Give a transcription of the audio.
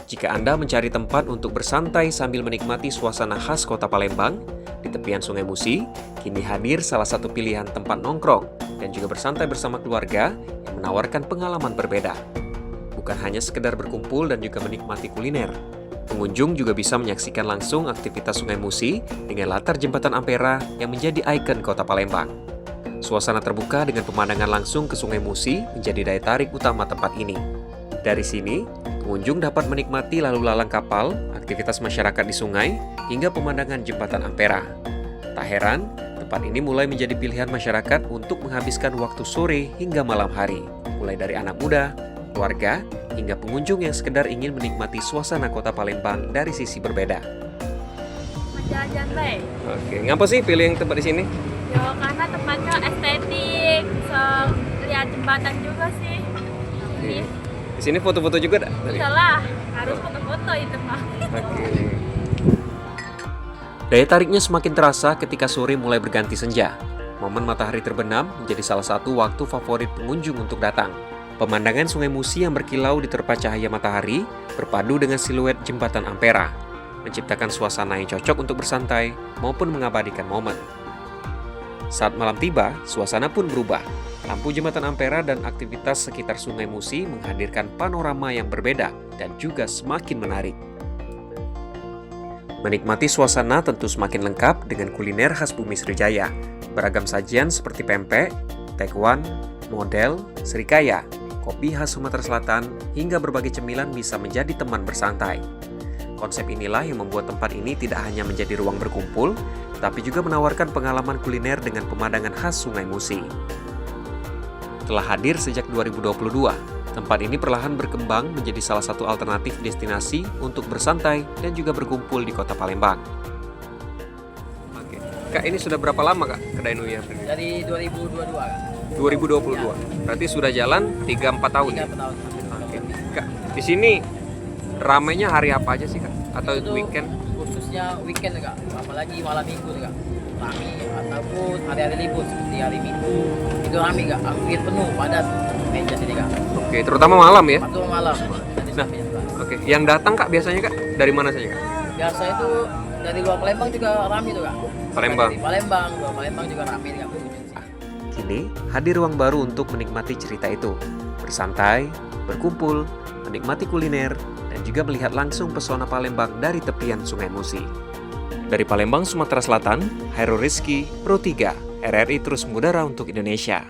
Jika Anda mencari tempat untuk bersantai sambil menikmati suasana khas kota Palembang, di tepian Sungai Musi, kini hadir salah satu pilihan tempat nongkrong dan juga bersantai bersama keluarga yang menawarkan pengalaman berbeda. Bukan hanya sekedar berkumpul dan juga menikmati kuliner, pengunjung juga bisa menyaksikan langsung aktivitas Sungai Musi dengan latar Jembatan Ampera yang menjadi ikon kota Palembang. Suasana terbuka dengan pemandangan langsung ke Sungai Musi menjadi daya tarik utama tempat ini. Dari sini, pengunjung dapat menikmati lalu lalang kapal, aktivitas masyarakat di sungai, hingga pemandangan Jembatan Ampera. Tak heran, tempat ini mulai menjadi pilihan masyarakat untuk menghabiskan waktu sore hingga malam hari, mulai dari anak muda, keluarga, hingga pengunjung yang sekedar ingin menikmati suasana kota Palembang dari sisi berbeda. Jalan-jalan baik. Oke, ngapa sih pilih yang tempat di sini? Yo, karena tempatnya estetik, bisa lihat jembatan juga sih. Jadi, Di sini foto-foto juga dah? iyalah, harus foto-foto itu mah. Oke. Daya tariknya semakin terasa ketika sore mulai berganti senja. Momen matahari terbenam menjadi salah satu waktu favorit pengunjung untuk datang. Pemandangan Sungai Musi yang berkilau diterpa cahaya matahari berpadu dengan siluet Jembatan Ampera, menciptakan suasana yang cocok untuk bersantai maupun mengabadikan momen. Saat malam tiba, suasana pun berubah. Lampu Jembatan Ampera dan aktivitas sekitar Sungai Musi menghadirkan panorama yang berbeda dan juga semakin menarik. Menikmati suasana tentu semakin lengkap dengan kuliner khas Bumi Sriwijaya. Beragam sajian seperti pempek, tekwan, model, serikaya, kopi khas Sumatera Selatan, hingga berbagai cemilan bisa menjadi teman bersantai. Konsep inilah yang membuat tempat ini tidak hanya menjadi ruang berkumpul, tapi juga menawarkan pengalaman kuliner dengan pemandangan khas Sungai Musi. Telah hadir sejak 2022, tempat ini perlahan berkembang menjadi salah satu alternatif destinasi untuk bersantai dan juga berkumpul di kota Palembang. Oke. Kak, ini sudah berapa lama Kak kedai Nuya? Dari 2022 Kak. 2022. Berarti sudah jalan 3-4 tahun ya? 3 tahun. Oke. Kak, di sini ramainya hari apa aja sih Kak? Atau Itu weekend? khususnya weekend Kak, apalagi malam minggu Kak. Rame ataupun hari-hari libur seperti hari Minggu. Itu rame Kak, hampir penuh padat meja sini Kak. Oke, terutama malam ya? Waktu malam. Nah, oke. Yang datang Kak biasanya Kak dari mana saja Kak? Biasa itu dari luar Palembang juga rame tuh Kak. Palembang. Dari Palembang, luar Palembang juga rame Kak pengunjung sini. Kini, hadir ruang baru untuk menikmati cerita itu. Bersantai, berkumpul, menikmati kuliner, dan juga melihat langsung pesona Palembang dari tepian Sungai Musi. Dari Palembang, Sumatera Selatan, Hairul Rizky, Pro 3, RRI terus mengudara untuk Indonesia.